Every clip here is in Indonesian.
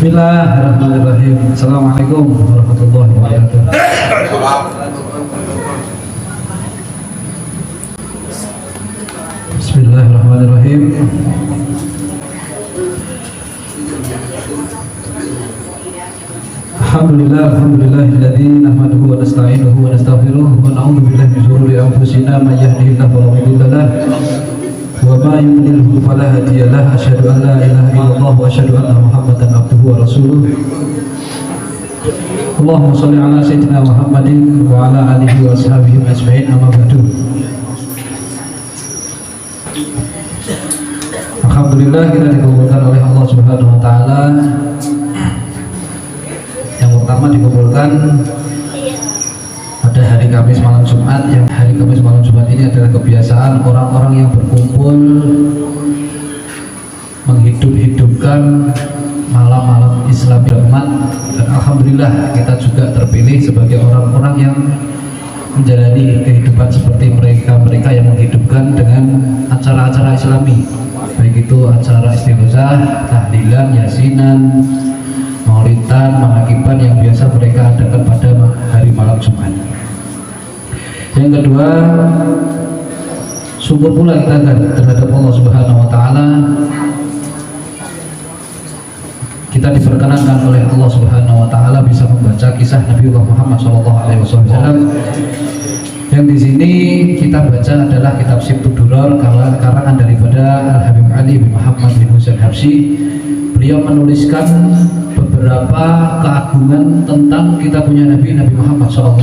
Bismillahirrahmanirrahim. Assalamualaikum warahmatullahi wabarakatuh. Bismillahirrahmanirrahim. Alhamdulillahilladzi nahmaduhu wa nasta'inuhu wa nastaghfiruh wa na'udzu billahi min shururi anfusina may yahdihillahu fala mudilla lahu wa ma yudlilhu fala hadiya lahu. Asyhadu an la ilaha illallah wa asyhadu anna Muhammadan abduhu wa rasuluh. Allahumma shalli ala sayyidina Muhammadin wa ala alihi wa ashabihi ajma'in, amma ba'du. Alhamdulillah, kita dikumpulkan oleh Allah Subhanahu wa taala. Yang pertama dikumpulkan pada hari Kamis malam Jumat. Yang hari Kamis malam Jumat ini adalah kebiasaan orang-orang yang berkumpul menghidup-hidupkan malam-malam Islam Jumat. Dan alhamdulillah kita juga terpilih sebagai orang-orang yang menjalani kehidupan seperti mereka yang menghidupkan dengan acara-acara Islami, baik itu acara istighosah, tahlilan, yasinan, maulidan, mengakiban yang biasa mereka adakan pada hari malam Jumat. Yang kedua, syukur pula kita terhadap Allah Subhanahu wa taala. Kita diperkenankan oleh Allah Subhanahu wa taala bisa membaca kisah Nabiullah Muhammad SAW. Yang di sini kita baca adalah kitab Sibtud Durar karangan daripada Al-Habib Ali bin Muhammad bin Husain Habsyi. Beliau menuliskan beberapa keagungan tentang kita punya Nabi Muhammad SAW.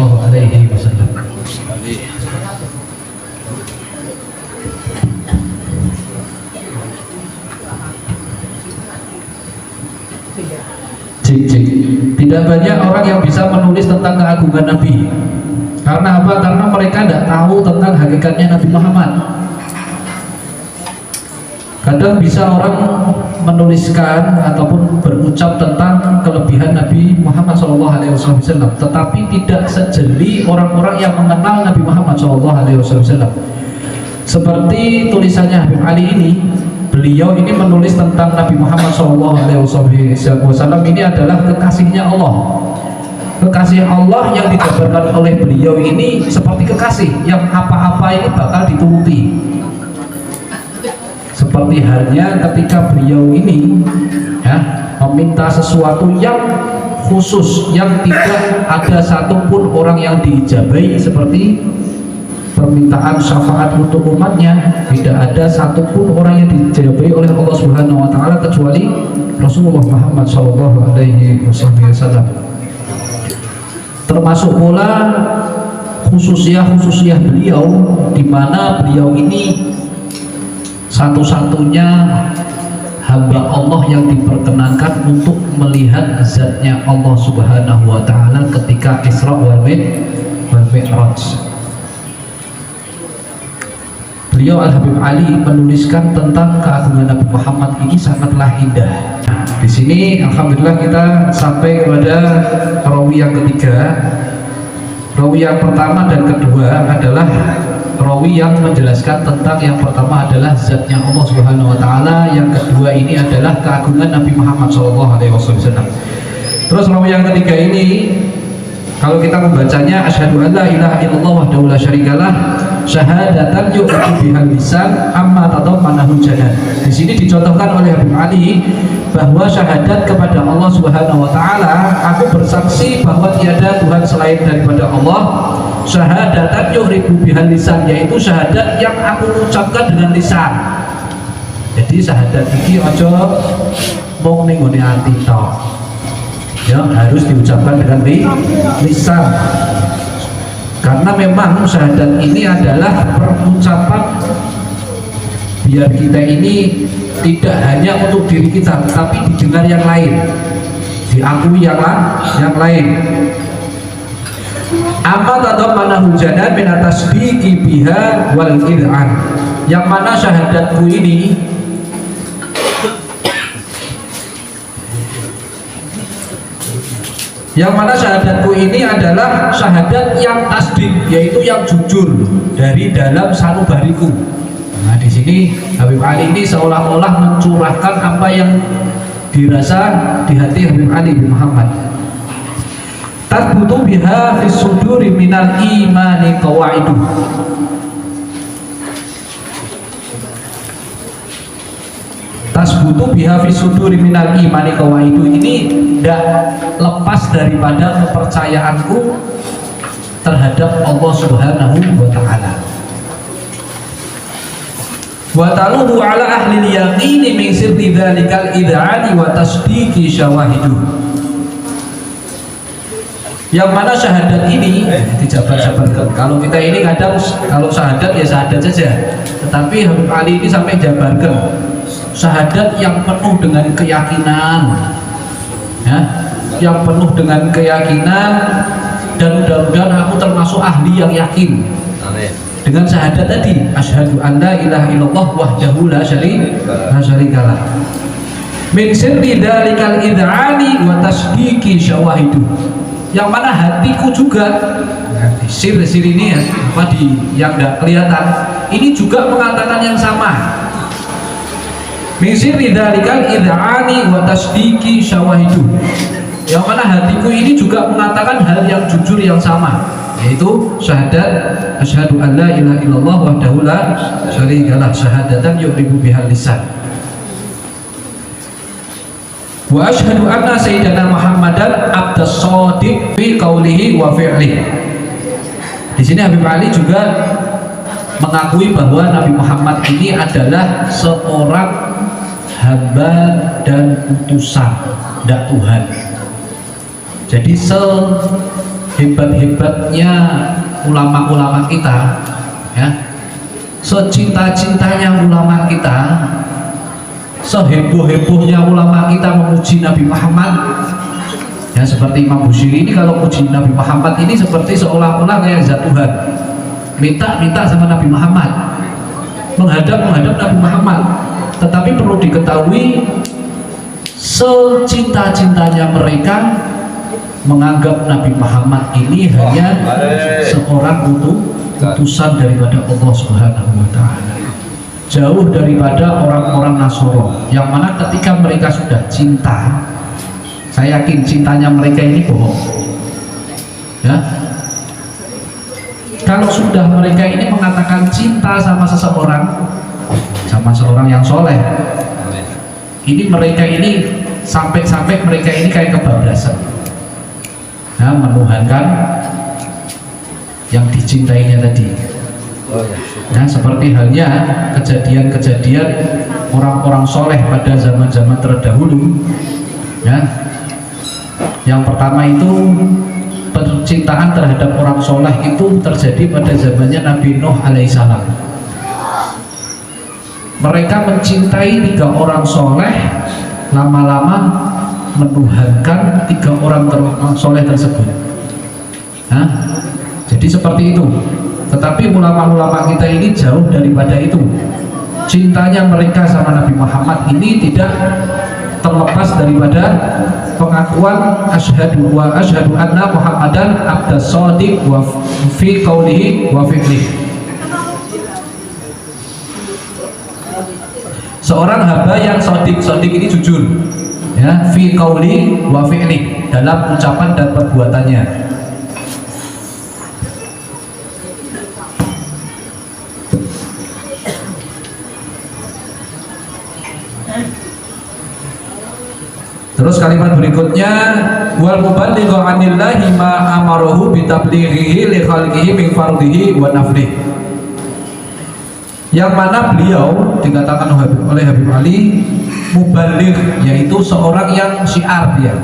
Tidak banyak orang yang bisa menulis tentang keagungan Nabi. Karena apa? Karena mereka tidak tahu tentang hakikatnya Nabi Muhammad. Kadang bisa orang menuliskan ataupun berucap tentang kelebihan Nabi Muhammad SAW, tetapi tidak sejeli orang-orang yang mengenal Nabi Muhammad SAW. Seperti tulisannya Habib Ali ini, beliau ini menulis tentang Nabi Muhammad SAW ini adalah kekasihnya Allah. Kekasih Allah yang digambarkan oleh beliau ini seperti kekasih yang apa-apa ini bakal dituruti. Seperti halnya ketika beliau ini meminta sesuatu yang khusus, yang tidak ada satupun orang yang diijabai, seperti permintaan syafaat untuk umatnya, tidak ada satupun orang yang dijabai oleh Allah Subhanahu wa taala kecuali Rasulullah Muhammad SAW. Termasuk pula khususiyah beliau, di mana beliau ini satu-satunya hamba Allah yang diperkenankan untuk melihat zatnya Allah Subhanahu wa taala ketika Isra wal Mi'raj. Beliau Al-Habib Ali menuliskan tentang keagungan Nabi Muhammad ini sangatlah indah. Di sini alhamdulillah kita sampai pada rawi yang ketiga. Rawi yang pertama dan kedua adalah rawi yang menjelaskan tentang yang pertama adalah zatnya Allah Subhanahu wa taala, yang kedua ini adalah keagungan Nabi Muhammad SAW. Terus rawi yang ketiga ini kalau kita membacanya asyhadu an la ilaha illallah wahdahu la syarikalah syahadatan yu'ti bihal lisan amma tadammanahu janan. Di sini dicontohkan oleh Habib Ali bahwa syahadat kepada Allah Subhanahu wa taala, aku bersaksi bahwa tiada Tuhan selain daripada Allah, syahadatan yu'ribu bihal lisan, yaitu syahadat yang aku ucapkan dengan lisan. Jadi syahadat ini ojo mung ning ngone ati tok. Ya, harus diucapkan dengan lisan. Karena memang syahadat ini adalah perucapan biar kita ini tidak hanya untuk diri kita, tapi didengar yang lain, diakui yang lain. Amma tadammanahu janan min atasbiqi biha wal qir'an, yang mana syahadatku ini adalah syahadat yang tasdik, yaitu yang jujur dari dalam sanubariku. Nah, di sini Habib Ali ini seolah-olah mencurahkan apa yang dirasa di hati Habib Ali bin Muhammad. Tathbutu biha fis suduri minal imani qawaidu. Tasbutu biha fis suduri minal imani qawaidu, ini tidak lepas daripada kepercayaanku terhadap Allah Subhanahu wa taala. Wa taluhu ala ahli yaqini min sirri dzalikal id'ani wa tasdiqi syawahidu. Yang mana syahadat ini dijabar-jabarkan. Kalau kita ini kadang kalau syahadat ya syahadat saja, tetapi Habib Ali ini sampai jabarkan syahadat yang penuh dengan keyakinan, ya, yang penuh dengan keyakinan, dan mudah-mudahan aku termasuk ahli yang yakin. Amin. Dengan syahadat tadi, asyhadu an la ilaha illallah wahdahu la syarikalah. Min sirri dzalikal id'ani wa tasdiqi syawahidu. Yang mana hatiku juga, sir ini ya, apa yang tidak kelihatan, ini juga mengatakan yang sama. Min sirri dzalikal id'ani wa tasdiqi syawahidu. Yang mana hatiku ini juga mengatakan hal yang jujur yang sama, yaitu syahadat asyhadu an la ilaha illallah wahdahu la syarikalah, syahadatan yu'ribu bihal lisan. Wa asyhadu anna sayyidana Muhammadan abdas shadiq fi qaulihi wa fi'lihi. Di sini Habib Ali juga mengakui bahwa Nabi Muhammad ini adalah seorang hamba dan utusan, tidak Tuhan. Jadi sehebat-hebatnya ulama-ulama kita, ya, secinta-cintanya ulama kita, seheboh-hebohnya ulama kita memuji Nabi Muhammad, ya, seperti Imam Busiri ini kalau puji Nabi Muhammad ini seperti seolah-olah kayak zat Tuhan, minta sama Nabi Muhammad, menghadap Nabi Muhammad. Tetapi perlu diketahui, secinta-cintanya mereka menganggap Nabi Muhammad ini hanya seorang utusan daripada Allah Subhanahu wa taala. Jauh daripada orang-orang Nasoro yang mana ketika mereka sudah cinta, saya yakin cintanya mereka ini bohong, ya. Kalau sudah mereka ini mengatakan cinta sama seseorang, sama seorang yang soleh, ini mereka ini sampai mereka ini kayak kebablasan, ya, menuhankan yang dicintainya tadi. Nah, seperti halnya kejadian-kejadian orang-orang soleh pada zaman-zaman terdahulu, ya. Yang pertama itu percintaan terhadap orang soleh itu terjadi pada zamannya Nabi Nuh alaihissalam. Mereka mencintai 3 orang soleh, lama-lama menuhankan 3 orang soleh tersebut. Nah, jadi seperti itu. Tetapi ulama-ulama kita ini jauh daripada itu. Cintanya mereka sama Nabi Muhammad ini tidak terlepas daripada pengakuan asyhadu anna Muhammadan abdas shadiq wa fi qaulihi wa fi'lihi. Seorang hamba yang shadiq ini jujur, ya, fi qauli wa fi'lihi, dalam ucapan dan perbuatannya. Terus kalimat berikutnya, wal muballighu 'anillahi ma amarahu bi tablighihi li khalqihi min fardhihi wa naflihi. Yang mana beliau dikatakan oleh Habib Ali muballigh, yaitu seorang yang syiar, dia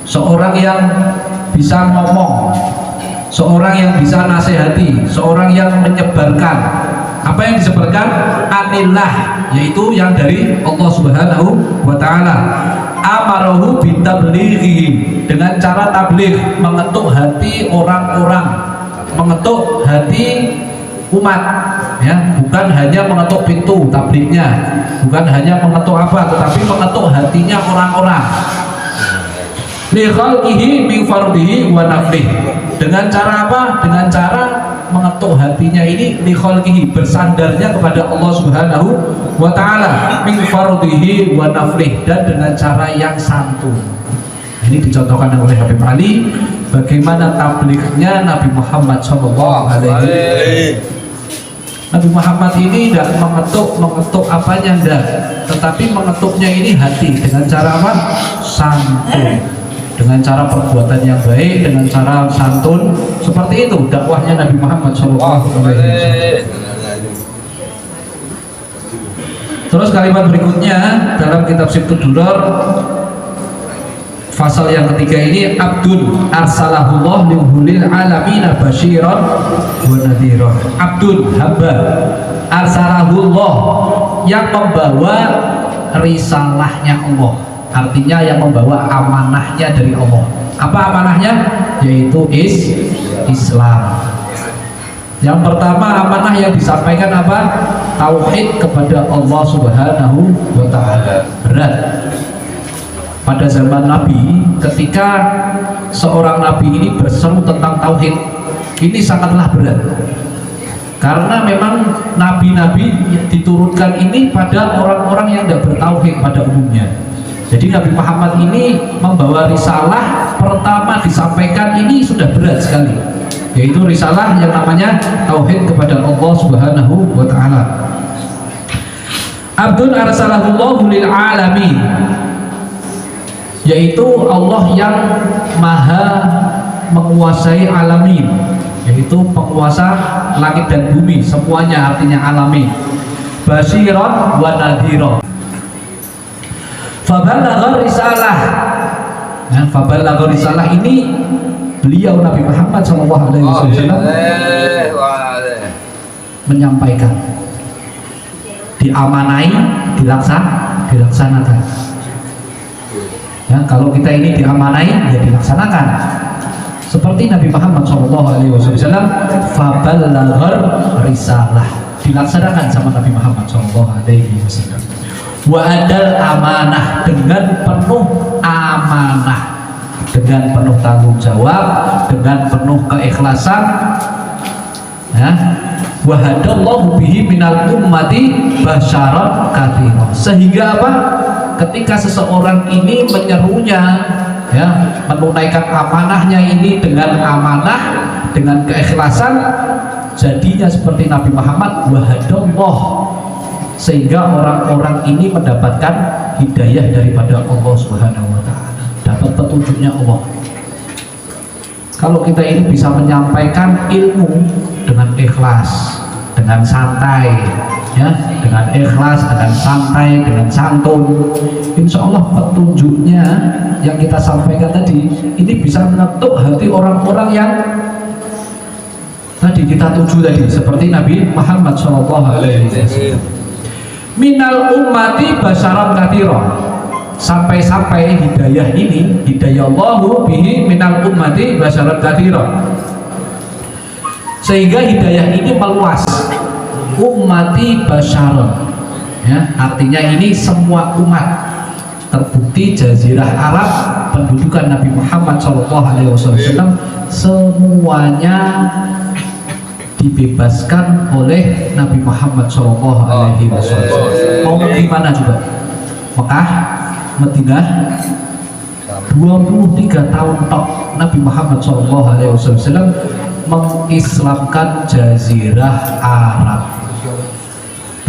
seorang yang bisa ngomong, seorang yang bisa nasihati, seorang yang menyebarkan. Apa yang disebarkan? Anillah, yaitu yang dari Allah Subhanahu wa taala. Amarahu bitablighi, dengan cara tabligh, mengetuk hati orang-orang, mengetuk hati umat, ya, bukan hanya mengetuk pintu tablighnya, bukan hanya mengetuk apa, tetapi mengetuk hatinya orang-orang. Li khalqihi min fardhihi wa naflihi. Dengan cara apa? Dengan cara mengetuk hatinya ini li khalqihi, bersandarnya kepada Allah Subhanahu wa taala, min fardhihi wa naflih, dan dengan cara yang santun. Ini dicontohkan oleh Habib Ali bagaimana tablighnya Nabi Muhammad sallallahu alaihi. Nabi Muhammad ini tidak mengetuk apanya, enggak, tetapi mengetuknya ini hati dengan cara apa? Santun, dengan cara perbuatan yang baik, dengan cara santun. Seperti itu dakwahnya Nabi Muhammad sallallahu alaihi wasallam. Terus kalimat berikutnya dalam kitab Siftud Durar pasal yang ketiga ini, Abdun arsalahullah lihulil alamina basyiran wa nadhiran. Abdun, hamba, arsalahullah, yang membawa risalahnya Allah, artinya yang membawa amanahnya dari Allah. Apa amanahnya? Yaitu Islam. Yang pertama amanah yang disampaikan apa? Tauhid kepada Allah Subhanahu wa ta'ala. Berat pada zaman Nabi, ketika seorang Nabi ini berseru tentang tauhid, ini sangatlah berat, karena memang nabi-nabi diturunkan ini pada orang-orang yang tidak bertauhid pada umumnya. Jadi Nabi Muhammad ini membawa risalah pertama disampaikan ini sudah berat sekali, yaitu risalah yang namanya tauhid kepada Allah Subhanahu wa ta'ala. Abdun arsalahullahu lil alamin, yaitu Allah yang maha menguasai alamin, yaitu penguasa langit dan bumi semuanya, artinya alamin. Basyiran wa nadhiran. Fabalagha risalah. Nah, fabalagha risalah ini beliau Nabi Muhammad SAW menyampaikan, diamanai, dilaksanakan. Ya, kalau kita ini diamanai, ya dilaksanakan. Seperti Nabi Muhammad SAW, faballaghar risalah, dilaksanakan sama Nabi Muhammad SAW. Wa adal amanah, dengan penuh amanah, dengan penuh tanggung jawab, dengan penuh keikhlasan. Ya. Wa hadallahu bihi minal ummati basyaran katsira. Sehingga apa? Ketika seseorang ini menyerunya, ya, menunaikan amanahnya ini dengan amanah, dengan keikhlasan, jadinya seperti Nabi Muhammad, wahadallah, sehingga orang-orang ini mendapatkan hidayah daripada Allah Subhanahu wa ta'ala, dapat petunjuknya Allah. Kalau kita ini bisa menyampaikan ilmu dengan ikhlas, dengan santai, ya, dengan ikhlas, dengan santai, dengan santun, insya Allah petunjuknya yang kita sampaikan tadi ini bisa mengetuk hati orang-orang yang tadi kita tuju tadi, seperti Nabi Muhammad SAW. Minal ummati basyaran katsira, sampai-sampai hidayah ini, hidayah Allahu bihi minal ummati basyaran katsira, sehingga hidayah ini meluas. Ummati basyaran, ya, artinya ini semua umat. Terbukti Jazirah Arab, pendudukan Nabi Muhammad SAW, semuanya dibebaskan oleh Nabi Muhammad SAW. Mau pergi mana juga? Mekah, Madinah, 23 tahun tok Nabi Muhammad SAW mengislamkan Jazirah Arab.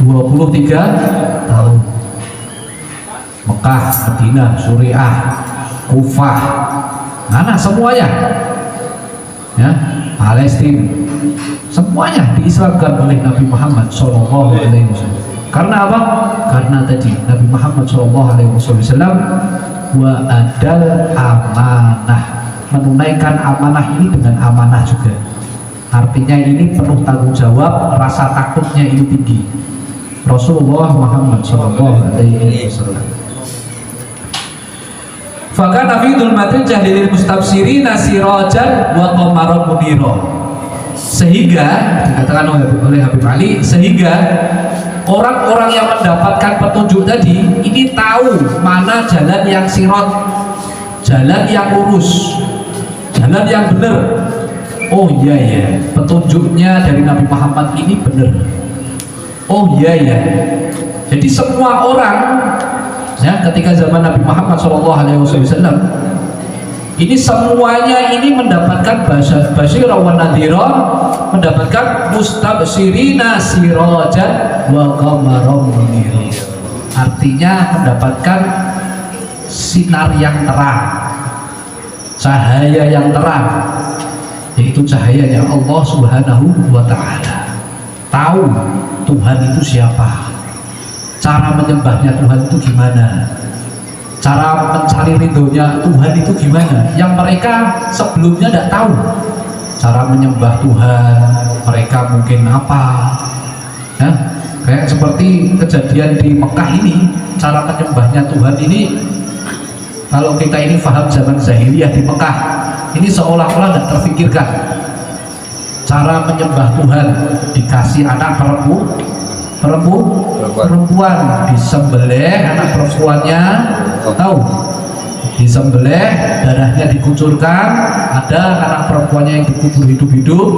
23 tahun. Mekah, Madinah, Suriah, Kufah, mana semuanya, ya, Palestina, semuanya diislamkan oleh Nabi Muhammad SAW. Karena apa? Karena tadi Nabi Muhammad SAW wa adal amanah, menunaikan amanah ini dengan amanah juga. Artinya ini penuh tanggung jawab, rasa takutnya ini tinggi. Rasulullah Muhammad SAW. Fakana fi dzulmatil jahli lil mustabsirina sirajan wa qamaran munira. Sehingga dikatakan oleh Habib Ali, sehingga orang-orang yang mendapatkan petunjuk tadi ini tahu mana jalan yang sirat, jalan yang lurus, jalan yang benar. oh iya ya, petunjuknya dari Nabi Muhammad ini benar. Oh iya ya. Jadi semua orang ya ketika zaman Nabi Muhammad SAW ini semuanya ini mendapatkan basyirah wa nadhira, mendapatkan mustabsyirina sirajan wa qamaran munira. Artinya mendapatkan sinar yang terang, cahaya yang terang, yaitu cahayanya Allah Subhanahu wa Ta'ala. Tahu Tuhan itu siapa, cara menyembahnya Tuhan itu gimana, cara mencari ridhonya Tuhan itu gimana, yang mereka sebelumnya tidak tahu. Cara menyembah Tuhan mereka mungkin apa ya? Kayak seperti kejadian di Mekah ini, cara menyembahnya Tuhan ini, kalau kita ini paham zaman jahiliyah di Mekah ini seolah-olah tidak terfikirkan. Cara menyembah Tuhan, dikasih anak perempuan disembelih, anak perempuannya tahu, disembelih, darahnya dikucurkan, ada anak perempuannya yang dikubur hidup-hidup.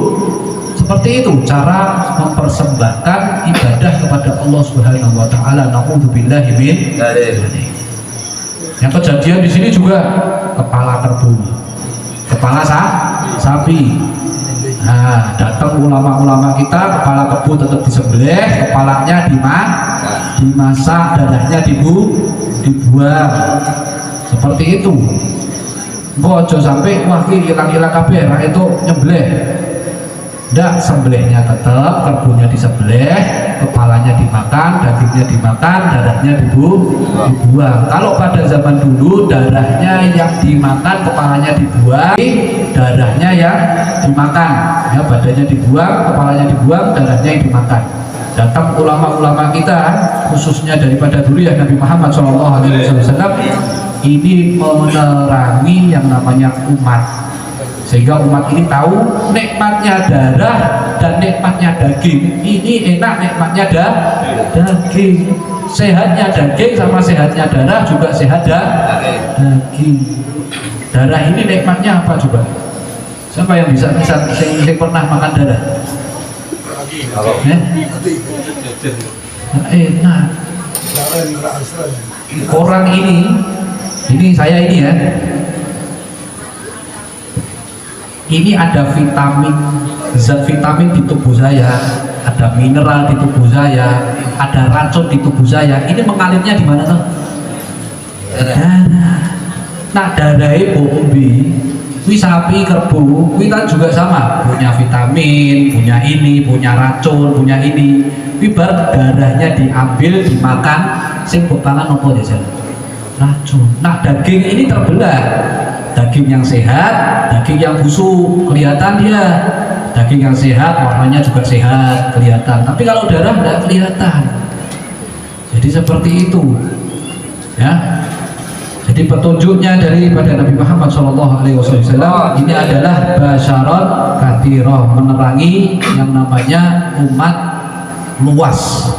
Seperti itu cara mempersembahkan ibadah kepada Allah Subhanahu wa Ta'ala. Na'udzubillahi min dzalik. Yang kejadian di sini juga kepala kerbau, kepala sapi. Nah, datang ulama-ulama kita, kepala kerbau tetap disembelih, kepalanya dimasak, darahnya dibuang. Seperti itu. Bojo sampai wah ki hilang-hilang kabeh, nah itu nyembelih. Ndak, sembelihnya tetap, kerbaunya disembelih, kepalanya dimakan, dagingnya dimakan, darahnya dibuang. Kalau pada zaman dulu darahnya yang dimakan, kepalanya dibuang, darahnya yang dimakan, ya badannya dibuang, kepalanya dibuang, darahnya yang dimakan. Datang ulama-ulama kita, khususnya daripada dulu ya Nabi Muhammad SAW, ini menerangi yang namanya umat, sehingga umat ini tahu nikmatnya darah dan nikmatnya daging. Ini enak nikmatnya daging, sehatnya daging sama sehatnya darah juga sehat daging. Darah ini nikmatnya apa coba? Siapa yang bisa pernah makan darah? Enak. Orang ini saya ini ya, ini ada vitamin, zat vitamin di tubuh saya, ada mineral di tubuh saya, ada racun di tubuh saya. Ini mengalirnya di mana tuh? Darah. Nah, darah bombi, wih sapi, kerbau, wih kan juga sama, punya vitamin, punya ini, punya racun, punya ini. Ibarat darahnya diambil, dimakan, sing pangan apa aja? Racun. Nah, daging ini terbelah. Daging yang sehat, daging yang busuk, kelihatan dia. Daging yang sehat, warnanya juga sehat, kelihatan. Tapi kalau darah tidak kelihatan. Jadi seperti itu, ya. Jadi petunjuknya daripada Nabi Muhammad SAW ini adalah basyarat kathirah, menerangi yang namanya umat luas.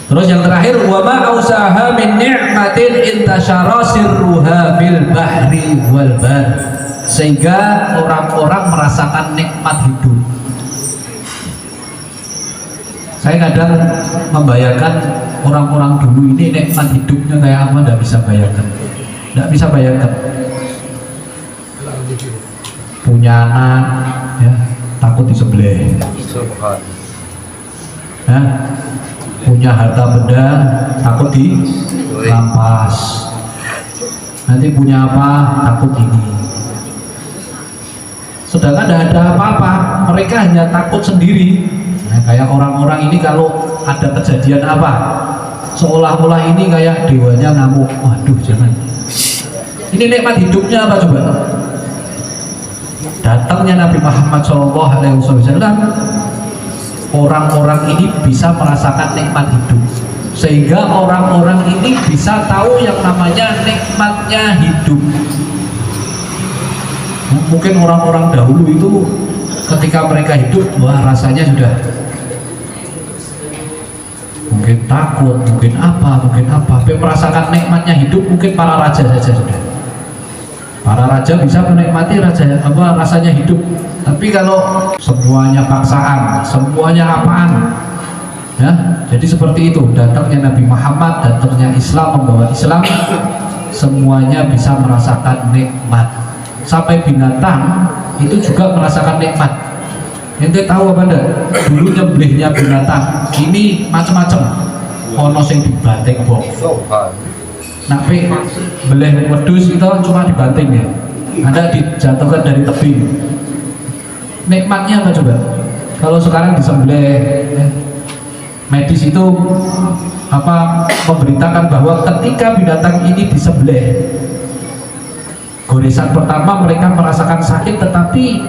Terus yang terakhir, wa ma ausaha min ni'matin intasyara sirruha fil bahri wal bar, sehingga orang-orang merasakan nikmat hidup. Saya kadang membayangkan orang-orang dulu ini nikmat hidupnya kayak apa, tidak bisa bayangkan. Tidak bisa bayangkan. Punya anak, ya, takut disembelih. Ya, punya harta benda, takut dirampas. Nanti punya apa, takut ini. Sedangkan tidak ada apa-apa, mereka hanya takut sendiri. Nah, kayak orang-orang ini kalau ada kejadian apa, seolah-olah ini kayak dewanya ngamuk. Waduh, jangan. Ini nikmat hidupnya apa coba? Datangnya Nabi Muhammad SAW, orang-orang ini bisa merasakan nikmat hidup, sehingga orang-orang ini bisa tahu yang namanya nikmatnya hidup. Mungkin orang-orang dahulu itu ketika mereka hidup, wah rasanya sudah mungkin takut, mungkin apa, tapi merasakan nikmatnya hidup mungkin para raja saja sudah. Para raja bisa menikmati rasanya hidup, tapi kalau semuanya paksaan, semuanya apaan, ya. Jadi seperti itu datangnya Nabi Muhammad, datangnya Islam, membawa Islam, semuanya bisa merasakan nikmat. Sampai binatang itu juga merasakan nikmat. Ente tahu apa enggak? Dulu nyembelihnya binatang ini macam-macam. Ono sing dibanting bok. Napi beleh wedus itu cuma dibanting ya, ada dijatuhkan dari tebing. Nikmatnya apa coba? Kalau sekarang disembelih medis itu apa memberitakan bahwa ketika binatang ini disembelih, goresan pertama mereka merasakan sakit, tetapi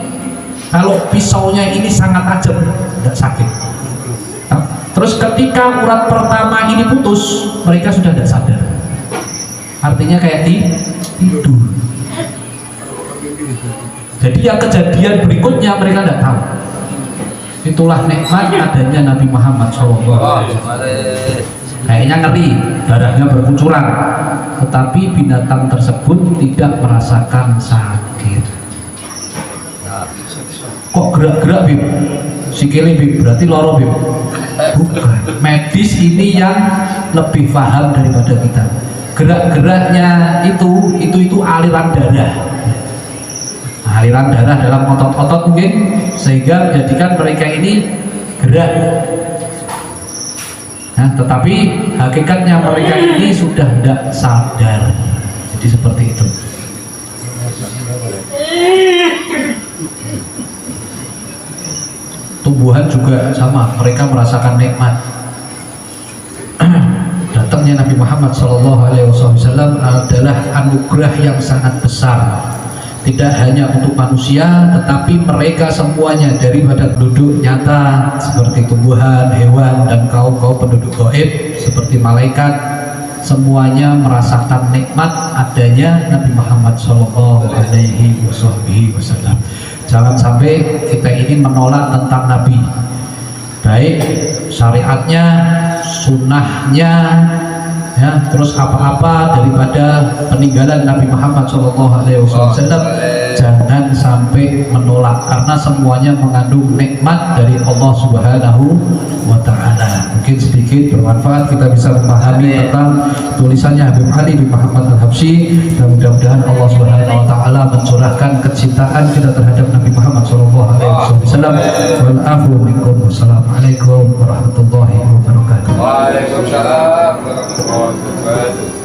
kalau pisaunya ini sangat tajam, tidak sakit. Terus ketika urat pertama ini putus, mereka sudah tidak sadar. Artinya kayak tidur. Jadi yang kejadian berikutnya mereka tidak tahu. Itulah nikmat adanya Nabi Muhammad SAW. Kayaknya ngeri, darahnya berkucuran, tetapi binatang tersebut tidak merasakan sakit. Kok gerak-gerak Bib? Sikile Bib, berarti loro Bib? Bukan. Medis ini yang lebih paham daripada kita. Gerak-geraknya itu aliran darah dalam otot-otot mungkin, sehingga menjadikan mereka ini gerak. Nah, tetapi hakikatnya mereka ini sudah tidak sadar. Jadi seperti itu. Tumbuhan juga sama, mereka merasakan nikmat. Datangnya Nabi Muhammad SAW adalah anugerah yang sangat besar, tidak hanya untuk manusia, tetapi mereka semuanya daripada penduduk nyata seperti tumbuhan, hewan, dan kaum penduduk gaib seperti malaikat, semuanya merasakan nikmat adanya Nabi Muhammad SAW. Jangan sampai kita ini menolak tentang Nabi, baik syariatnya, sunnahnya, ya, terus apa-apa daripada peninggalan Nabi Muhammad SAW. Jangan sampai menolak, karena semuanya mengandung nikmat dari Allah Subhanahu wa Ta'ala. Mungkin sedikit bermanfaat, kita bisa memahami tentang tulisannya Habib Ali bin Muhammad Al-Habsyi, dan mudah-mudahan Allah Subhanahu wa Ta'ala mencurahkan kecintaan kita terhadap Nabi Muhammad SAW. Wassalamualaikum warahmatullahi wabarakatuh. Waalaikumsalam warahmatullahi wabarakatuh.